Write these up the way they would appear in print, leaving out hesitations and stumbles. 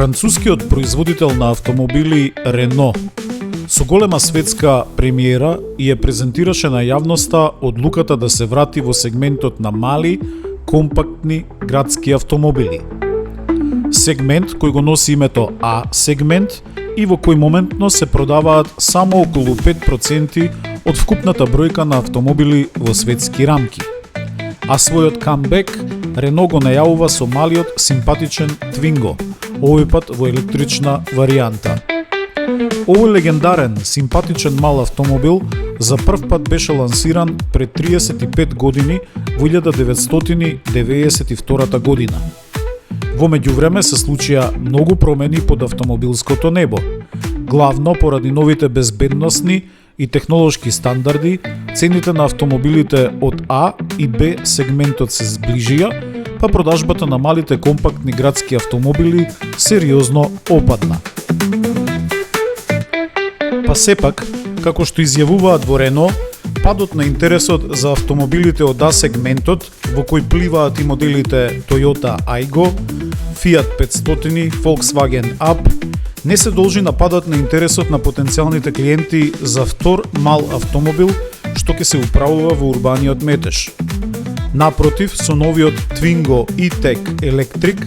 Францускиот производител на автомобили Рено со голема светска премиера ја презентираше на јавноста одлуката да се врати во сегментот на мали, компактни градски автомобили. Сегмент кој го носи името А сегмент и во кој моментно се продаваат само околу 5% од вкупната бројка на автомобили во светски рамки. А својот камбек Рено го најавува со малиот симпатичен Твинго, овој пат во електрична варијанта. Овој легендарен, симпатичен мал автомобил за прв пат беше лансиран пред 35 години во 1992 година. Во меѓувреме се случија многу промени под автомобилското небо, главно поради новите безбедносни и технолошки стандарди. Цените на автомобилите од А и Б сегментот се зближија, па продажбата на малите компактни градски автомобили сериозно опадна. Па сепак, како што изјавуваат во Рено, падот на интересот за автомобилите од А сегментот, во кој пливаат и моделите Toyota Aygo, Fiat 500, Volkswagen Up, не се должи на падот на интересот на потенцијалните клиенти за втор мал автомобил што ќе се управува во урбаниот метеж. Напротив, со новиот Twingo E-Tech Electric,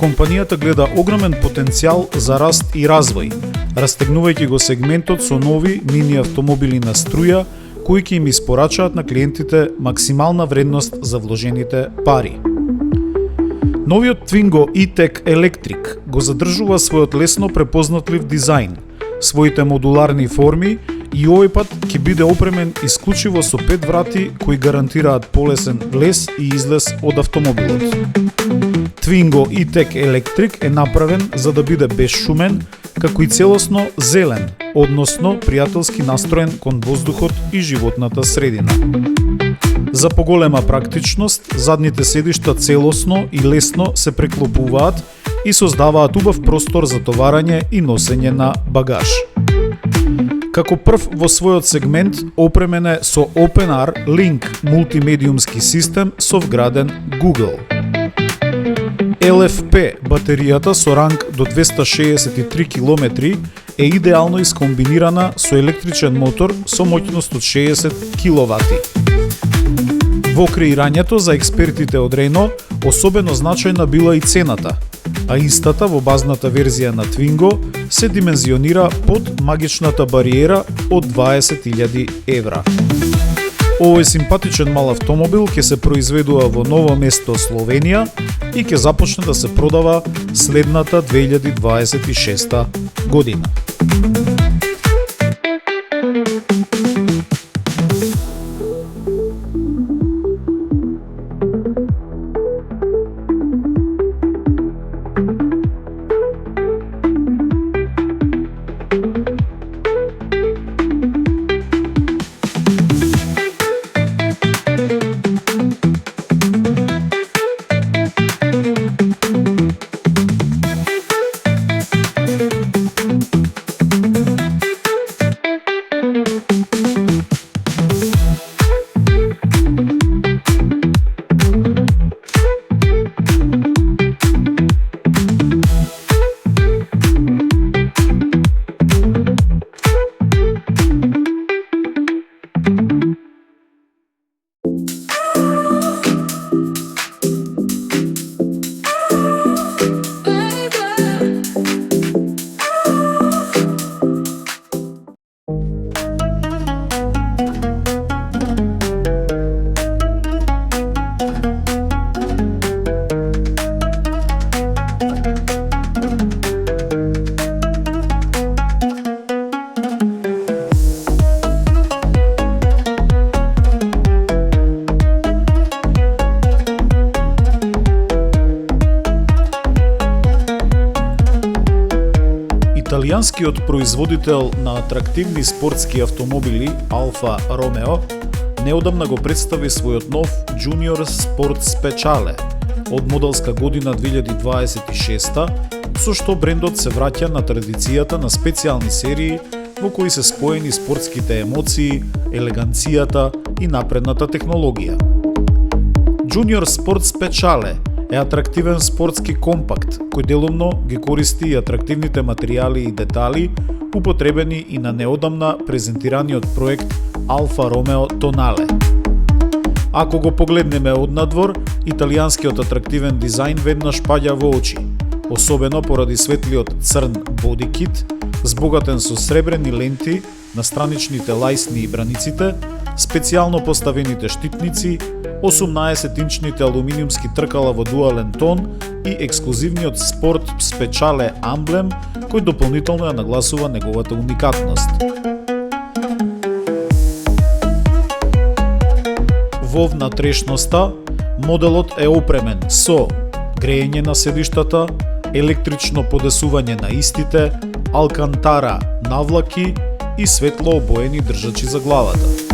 компанијата гледа огромен потенцијал за раст и развој, растегнувајќи го сегментот со нови мини автомобили на струја, кои ќе им испорачаат на клиентите максимална вредност за вложените пари. Новиот Twingo E-Tech Electric го задржува својот лесно препознатлив дизајн, своите модуларни форми и овој пат ќе биде опремен исклучиво со 5 врати кои гарантираат полесен влез и излез од автомобилот. Twingo E-Tech Electric е направен за да биде безшумен, како и целосно зелен, односно пријателски настроен кон воздухот и животната средина. За поголема практичност, задните седишта целосно и лесно се преклопуваат и создаваат убав простор за товарање и носење на багаж. Како прв во својот сегмент опремен е со OpenR Link мултимедиумски систем со вграден Google. LFP батеријата со ранг до 263 км е идеално искомбинирана со електричен мотор со моќност од 60 kW. Во креирањето за експертите од Рено особено значајна била и цената, а истата во базната верзија на Twingo се димензионира под магичната бариера од 20.000 евра. Овој симпатичен мал автомобил ќе се произведува во Ново место, Словенија и ќе започне да се продава следната 2026 година. Италијанскиот производител на атрактивни спортски автомобили Алфа Ромео неодамна го представи својот нов Junior Sport Speciale од моделска година 2026, со што брендот се враќа на традицијата на специјални серии во кои се споени спортските емоции, елеганцијата и напредната технологија. Junior Sport Speciale е атрактивен спортски компакт кој делумно ги користи и атрактивните материјали и детали употребени и на неодамна презентираниот проект Алфа Ромео Тонале. Ако го погледнеме однадвор, италијанскиот атрактивен дизајн веднаш паѓа во очи, особено поради светлиот црн бодикит, збогатен со сребрени ленти на страничните лајсни и браниците, специјално поставените штитници, 18-инчните алуминиумски тркала во дуален тон и ексклузивниот спорт спечале амблем кој дополнително ја нагласува неговата уникатност. Во внатрешноста, моделот е опремен со грејење на седиштата, електрично подесување на истите, алкантара навлаки и светло обоени држачи за главата.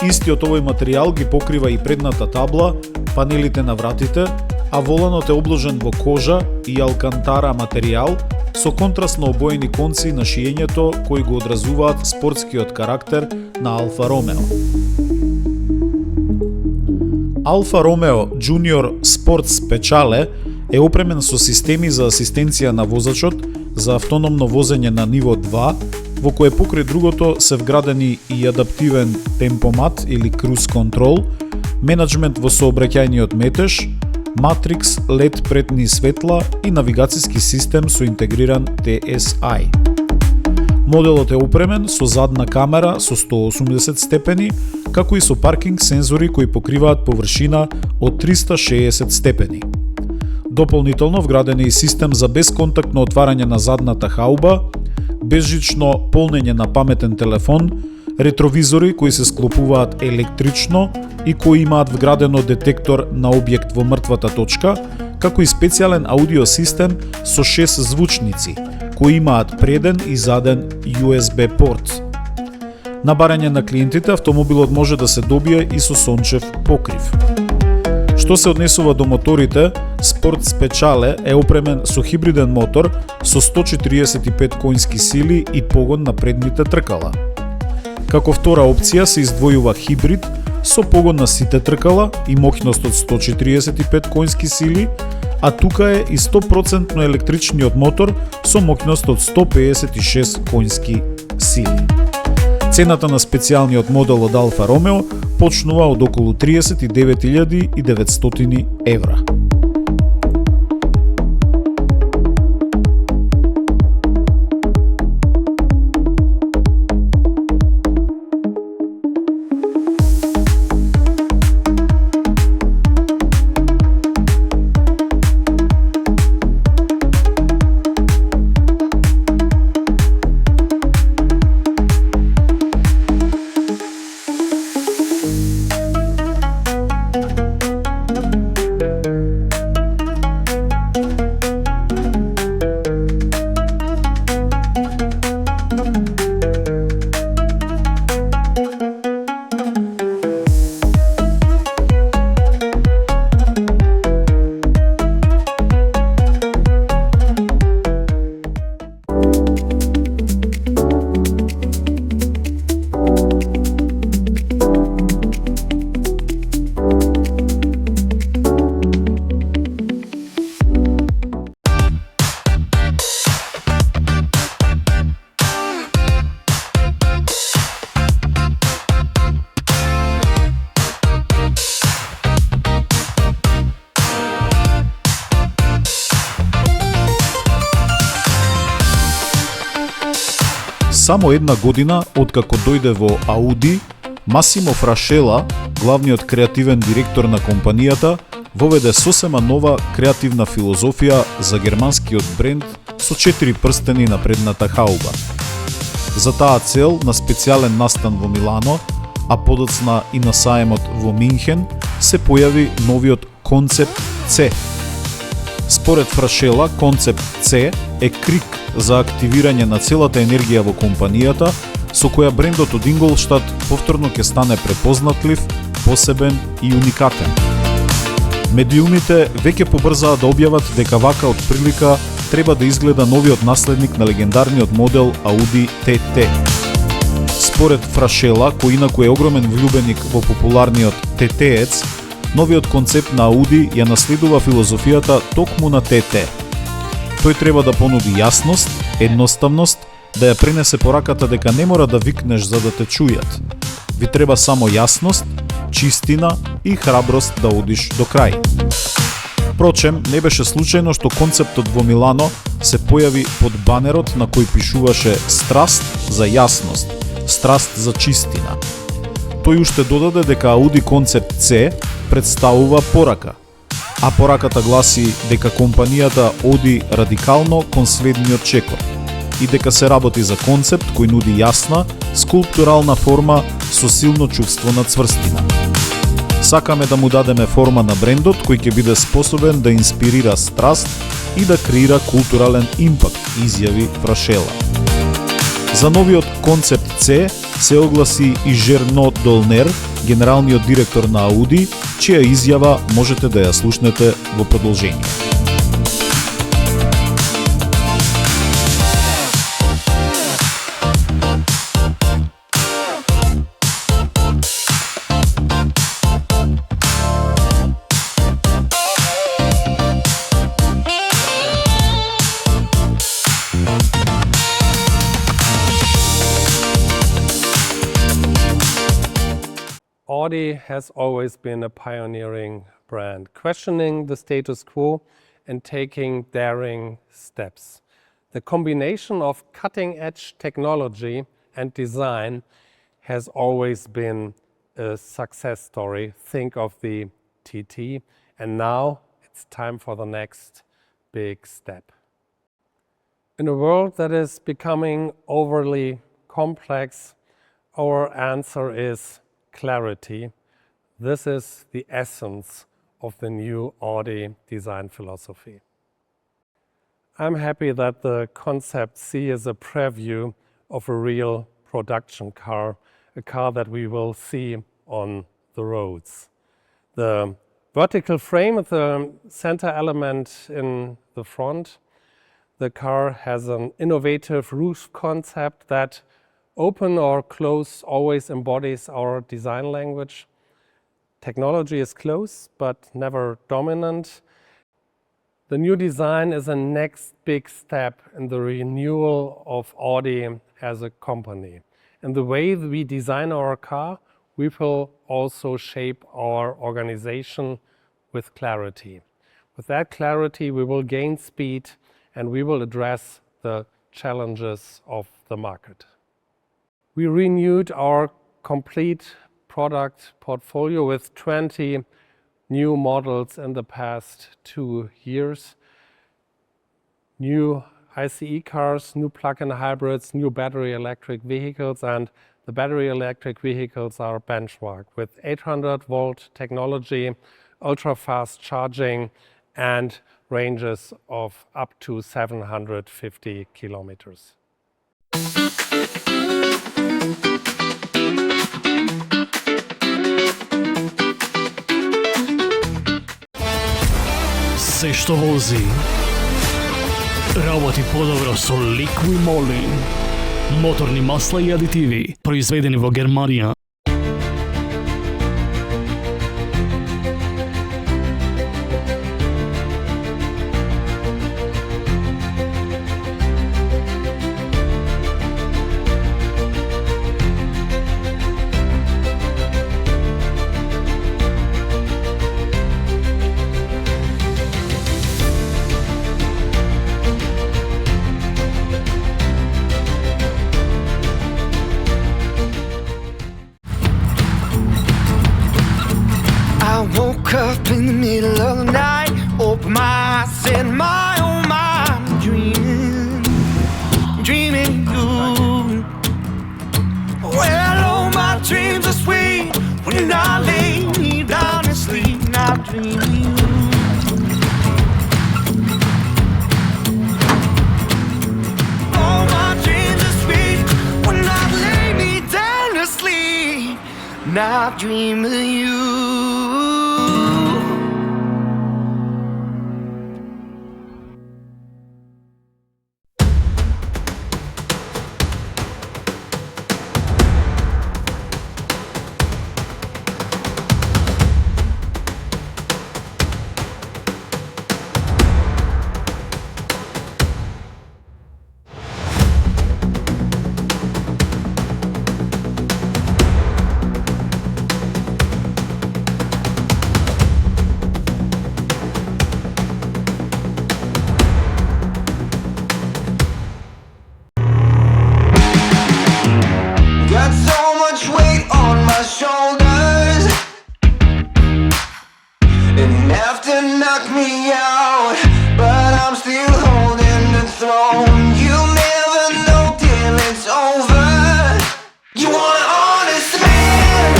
Истиот овој материјал ги покрива и предната табла, панелите на вратите, а воланот е обложен во кожа и алкантара материјал со контрастно обоени конци на шиењето кои го одразуваат спортскиот карактер на Алфа Ромео. Алфа Ромео Junior Sport Speciale е опремен со системи за асистенција на возачот за автономно возење на ниво 2, во кое покрај другото се вградени и адаптивен темпомат или круз контрол, менеджмент во сообраќајниот метеж, матрикс LED предни светла и навигацијски систем со интегриран TSI. Моделот е опремен со задна камера со 180 степени, како и со паркинг сензори кои покриваат површина од 360 степени. Дополнително вграден е и систем за безконтактно отварање на задната хауба, безжично полнење на паметен телефон, ретровизори кои се склопуваат електрично и кои имаат вградено детектор на објект во мртвата точка, како и специјален аудио систем со 6 звучници, кои имаат преден и заден USB порт. На барање на клиентите, автомобилот може да се добие и со сончев покрив. Што се однесува до моторите, Sport Speciale е опремен со хибриден мотор со 145 коњски сили и погон на предните тркала. Како втора опција се издвојува хибрид со погон на сите тркала и моќност од 145 коњски сили, а тука е и 100% електричниот мотор со моќност од 156 коњски сили. Цената на специјалниот модел од Алфа Ромео почнува од околу 39.900 евра. Само една година откако дојде во Ауди, Масимо Фрашела, главниот креативен директор на компанијата, воведе сосема нова креативна филозофија за германскиот бренд со 4 прстени на предната хауба. За таа цел на специјален настан во Милано, а подоцна и на саемот во Минхен, се појави новиот концепт C. Според Фрашела, концепт C е крик за активирање на целата енергија во компанијата, со која брендот од Инголштад повторно ќе стане препознатлив, посебен и уникатен. Медиумите веќе побрзаа да објават дека вака од прилика треба да изгледа новиот наследник на легендарниот модел Audi TT. Според Фрашела, кој инаку е огромен влюбеник во популарниот TT-ец, Новиот концепт на Audi ја наследува филозофијата токму на ТТ. Тој треба да понуди јасност, едноставност, да ја пренесе пораката дека не мора да викнеш за да те чујат. Ви треба само јасност, чистина и храброст да одиш до крај. Впрочем, не беше случајно што концептот во Милано се појави под банерот на кој пишуваше страст за јасност, страст за чистина. Тој уште додаде дека Audi концепт C представува порака, а пораката гласи дека компанијата оди радикално кон следниот чекор и дека се работи за концепт кој нуди јасна, скулптурална форма со силно чувство на цврстина. Сакаме да му дадеме форма на брендот кој ќе биде способен да инспирира страст и да креира културален импакт, изјави Фрашела. За новиот концепт C се огласи и Жерно Долнер, генералниот директор на Audi, чија изјава можете да ја слушнете во продолжение. Audi has always been a pioneering brand, questioning the status quo and taking daring steps. The combination of cutting-edge technology and design has always been a success story. Think of the TT, and now it's time for the next big step. In a world that is becoming overly complex, our answer is clarity. This is the essence of the new Audi design philosophy. I'm happy that the Concept C is a preview of a real production car, a car that we will see on the roads. The vertical frame is the center element in the front. The car has an innovative roof concept that open or close always embodies our design language. Technology is close, but never dominant. The new design is a next big step in the renewal of Audi as a company. In the way we design our car, we will also shape our organization with clarity. With that clarity, we will gain speed and we will address the challenges of the market. We renewed our complete product portfolio with 20 new models in the past 2 years. New ICE cars, new plug-in hybrids, new battery electric vehicles, and the battery electric vehicles are benchmarked with 800-volt technology, ultra-fast charging, and ranges of up to 750 kilometers. Се што вози работи подобро со Liqui Moly. Моторни масла и адитиви, произведени во Германија. Up in the middle of the night, open my eyes, set my own mind, dreaming you. Well, all my dreams are sweet when I lay me down to sleep, not dreaming you. All my dreams are sweet when I lay me down to sleep, not dream of you. knock me out, but I'm still holding the throne. You never know till it's over. You want an honest man,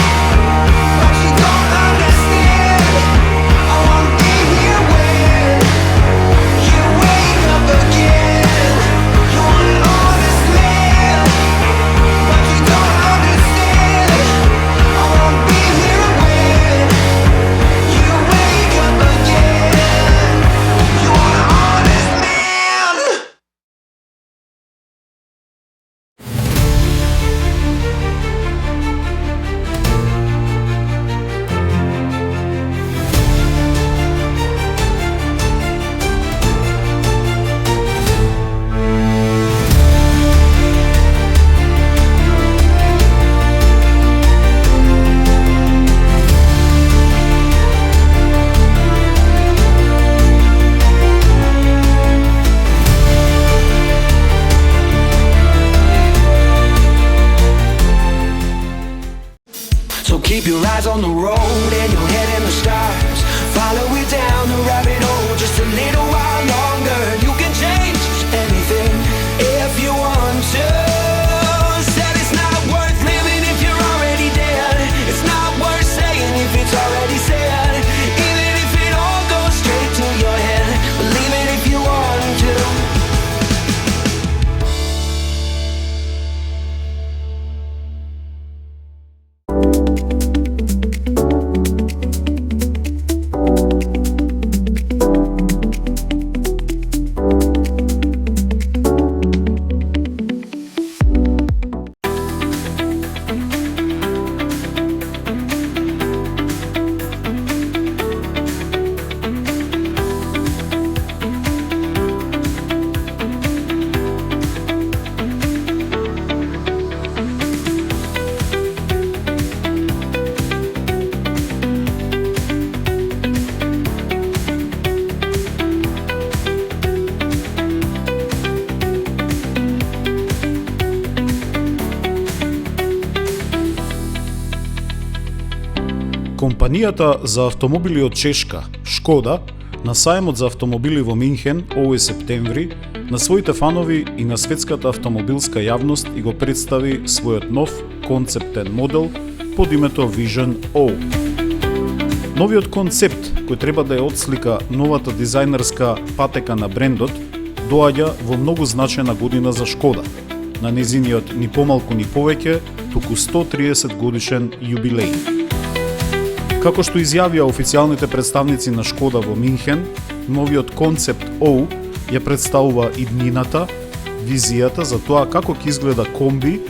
but you don't understand. I won't be here when you wake up again. You want an honest man, but you don't understand. I won't be here when you wake up again. You want an honest man. So keep your eyes on the road and your head in the stars. Follow it down the rabbit hole just a little while longer. You can change anything if you want to. Said it's not worth living if you're already dead. It's not worth saying if it's already said. Even if it all goes straight to your head, believe it if you want to. Компанијата за автомобили од Чешка, Шкода, на сајмот за автомобили во Минхен овој септември, на своите фанови и на светската автомобилска јавност и го представи својот нов концептен модел под името Vision O. Новиот концепт, кој треба да ја отслика новата дизајнерска патека на брендот, доаѓа во многу значајна година за Шкода, на незиниот ни помалку ни повеќе, туку 130 годишен јубилеј. Како што изјавија официјалните представници на Шкода во Минхен, новиот концепт O ја представува иднината, визијата за тоа како ќе изгледа комби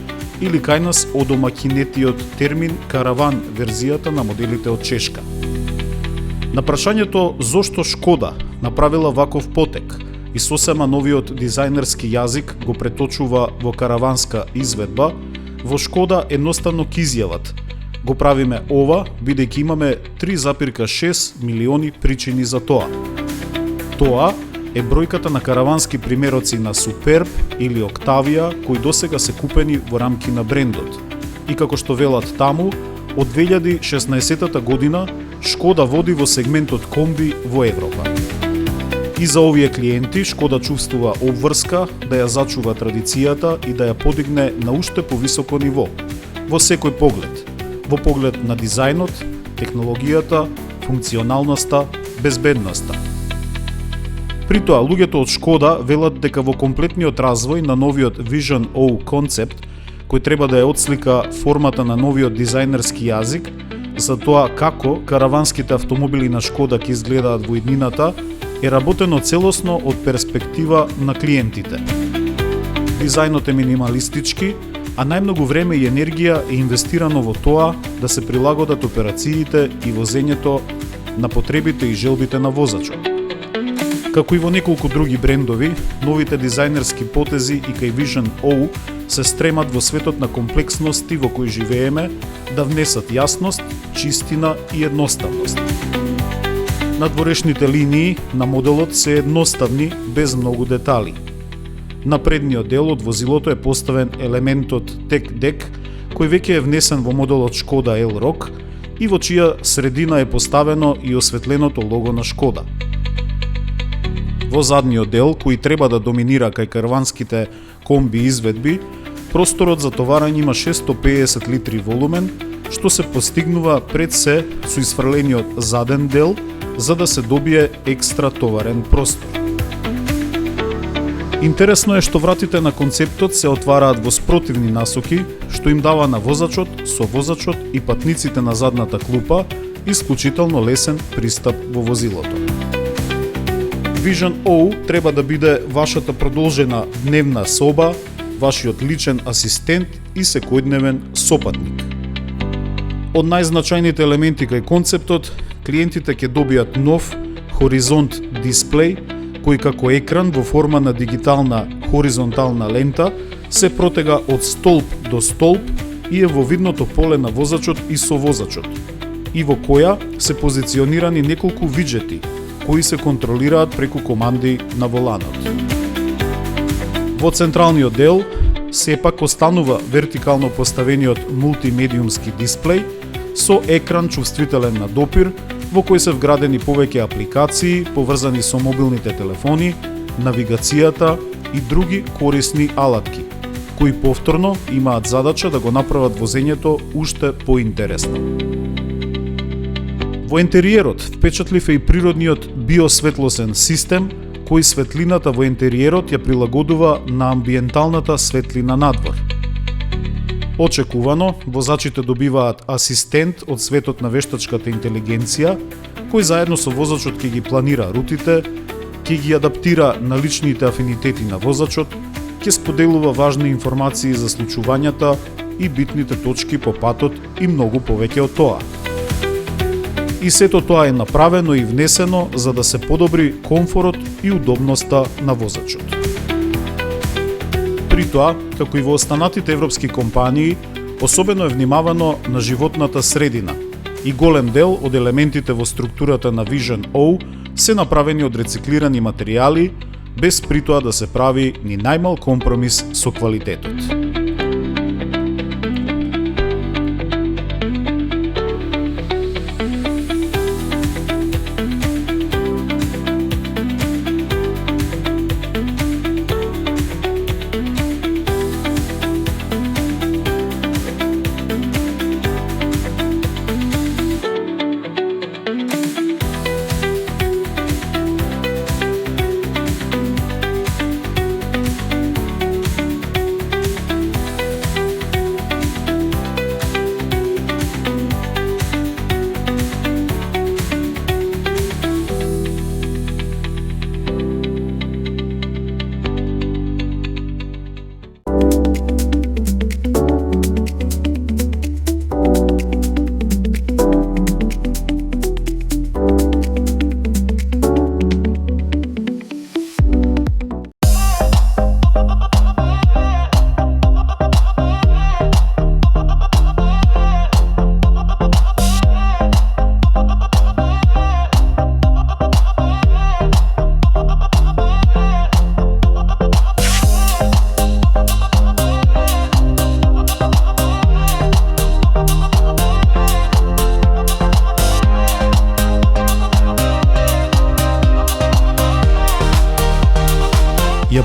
или кај нас одомакинетиот термин караван верзијата на моделите од Чешка. На прашањето зошто Шкода направила ваков потек и сосема новиот дизајнерски јазик го преточува во караванска изведба, во Шкода едноставно ќе изјават: го правиме ова, бидејќи имаме 3,6 милиони причини за тоа. Тоа е бројката на каравански примероци на Суперб или Октавија кои досега се купени во рамки на брендот. И како што велат таму, од 2016 година Шкода води во сегментот комби во Европа. И за овие клиенти Шкода чувствува обврска да ја зачува традицијата и да ја подигне на уште повисоко ниво, во секој поглед. Во поглед на дизајнот, технологијата, функционалноста, безбедноста. При тоа, луѓето од Шкода велат дека во комплетниот развој на новиот Vision O концепт, кој треба да ја отслика формата на новиот дизајнерски јазик, за тоа како караванските автомобили на Шкода ќе изгледаат во иднината, е работено целосно од перспектива на клиентите. Дизајнот е минималистички, а најмногу време и енергија е инвестирано во тоа да се прилагодат операциите и возењето на потребите и желбите на возачот. Како и во неколку други брендови, новите дизајнерски потези и кај Vision O се стремат во светот на комплексности во кој живееме да внесат јасност, чистина и едноставност. Надворешните линии на моделот се едноставни, без многу детали. На предниот дел од возилото е поставен елементот Tech Deck, кој веќе е внесен во моделот Шкода Elroq и во чија средина е поставено и осветленото лого на Шкода. Во задниот дел, кој треба да доминира кај карванските комби изведби, просторот за товарање има 650 литри волумен, што се постигнува пред се со изфрлениот заден дел, за да се добие екстра товарен простор. Интересно е што вратите на концептот се отвараат во спротивни насоки, што им дава на возачот, совозачот и патниците на задната клупа исклучително лесен пристап во возилото. Vision O треба да биде вашата продолжена дневна соба, вашиот личен асистент и секојдневен сопатник. Од најзначајните елементи кај концептот, клиентите ќе добијат нов хоризонт дисплеј, кој како екран во форма на дигитална хоризонтална лента се протега од столб до столб и е во видното поле на возачот и совозачот, и во која се позиционирани неколку виджети, кои се контролираат преку команди на воланот. Во централниот дел сепак останува вертикално поставениот мултимедиумски дисплеј со екран чувствителен на допир, во кој се вградени повеќе апликации поврзани со мобилните телефони, навигацијата и други корисни алатки, кои повторно имаат задача да го направат возењето уште поинтересно. Во интериерот впечатлив е и природниот биосветлосен систем, кој светлината во интериерот ја прилагодува на амбиенталната светлина надвор. Очекувано, возачите добиваат асистент од светот на вештачката интелигенција, кој заедно со возачот ќе ги планира рутите, ќе ги адаптира на личните афинитети на возачот, ќе споделува важни информации за случувањата и битните точки по патот и многу повеќе од тоа. И сето тоа е направено и внесено за да се подобри комфорот и удобноста на возачот. При тоа, како и во останатите европски компании, особено е внимавано на животната средина и голем дел од елементите во структурата на Vision O се направени од рециклирани материјали, без при тоа да се прави ни најмал компромис со квалитетот.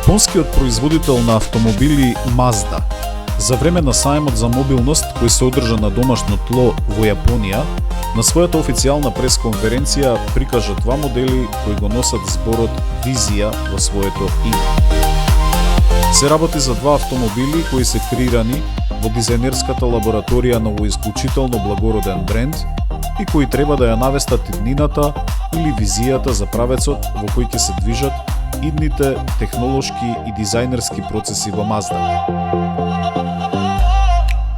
Јапонскиот производител на автомобили Mazda за време на сајмот за мобилност кој се одржа на домашно тло во Јапонија, на својата официјална пресконференција прикажа два модели кои го носат зборот визија во своето име. Се работи за два автомобили кои се креирани во дизајнерската лабораторија на овој исклучително благороден бренд и кои треба да ја навестат иднината или визијата за правецот во кој ќе се движат идните технолошки и дизајнерски процеси во Mazda.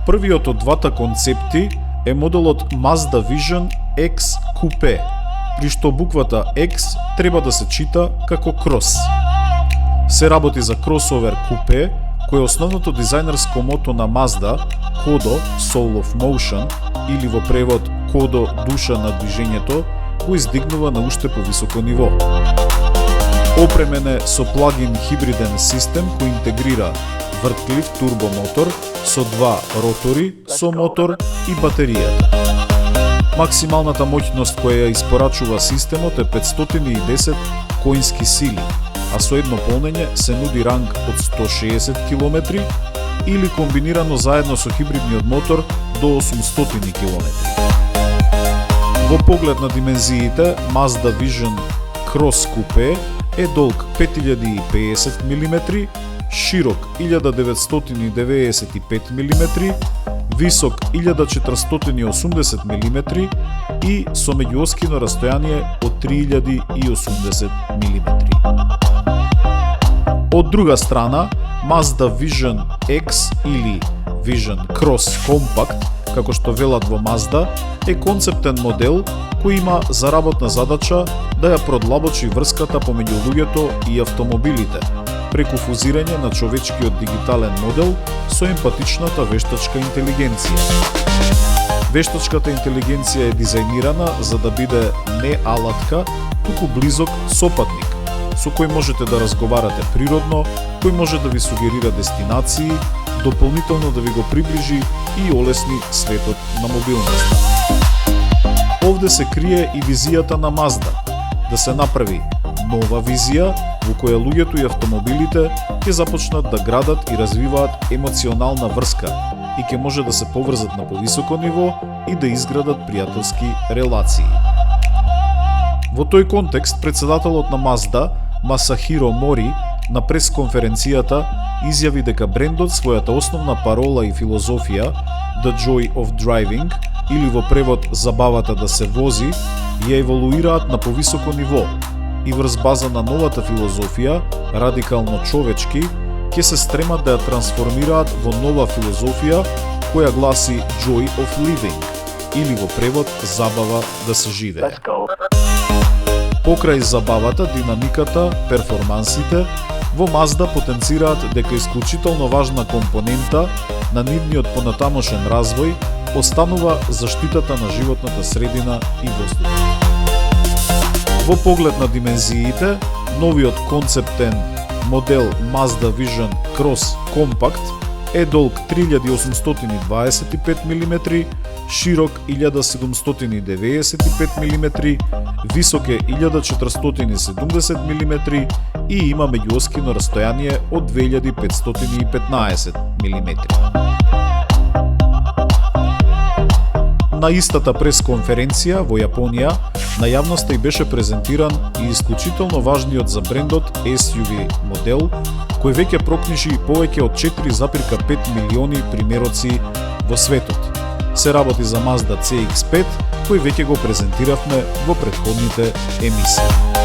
Првиот од двата концепти е моделот Mazda Vision X Coupe, при што буквата X треба да се чита како крос. Се работи за кросовер купе, кој е основното дизајнерско мото на Mazda, Kodo Soul of Motion, или во превод Kodo душа на движењето, го издигнува на уште повисоко ниво. Опремен е со плагин хибриден систем кој интегрира вртлив турбомотор со два ротори со мотор и батеријата. Максималната моќност која ја испорачува системот е 510 коински сили, а со едно полнење се нуди ранг од 160 км или комбинирано заедно со хибридниот мотор до 800 км. Во поглед на димензиите, Mazda Vision Cross Coupe е долг 5050 мм, широк 1995 мм, висок 1480 мм и со меѓуоскино растојание од 3080 мм. Од друга страна, Mazda Vision X или Vision Cross Compact, како што велат во Mazda, е концептен модел кој има за работна задача да ја продлабочи врската помеѓу луѓето и автомобилите, преку фузирање на човечкиот дигитален модел со емпатичната вештачка интелигенција. Вештачката интелигенција е дизајнирана за да биде не алатка, туку близок сопатник, со кој можете да разговарате природно, кој може да ви сугерира дестинации, дополнително да ви го приближи и олесни светот на мобилноста. Овде се крие и визијата на Mazda, да се направи нова визија во која луѓето и автомобилите ќе започнат да градат и развиваат емоционална врска и ќе може да се поврзат на повисоко ниво и да изградат пријателски релации. Во тој контекст, председателот на Mazda, Масахиро Мори, на пресконференцијата изјави дека брендот својата основна парола и филозофија The Joy of Driving, или во превод забавата да се вози, ја еволуираат на повисоко ниво и врз база на новата филозофија, радикално човечки, ќе се стремат да ја трансформираат во нова филозофија која гласи Joy of Living, или во превод забава да се живее. Покрај забавата, динамиката, перформансите, во Mazda потенцираат дека исклучително важна компонента на нивниот понатамошен развој останува заштитата на животната средина и воздух. Во поглед на димензиите, новиот концептен модел Mazda Vision Cross Compact е долг 3825 мм, широк 1795 мм, висок е 1470 мм и има меѓуоскино растојание од 2515 мм. На истата пресконференција во Јапонија на јавноста и беше презентиран и исклучително важниот за брендот SUV модел, кој веќе прокнижи повеќе од 4,5 милиони примероци во светот. Се работи за Mazda CX-5, кој веќе го презентиравме во претходните емисии.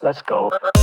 Let's go.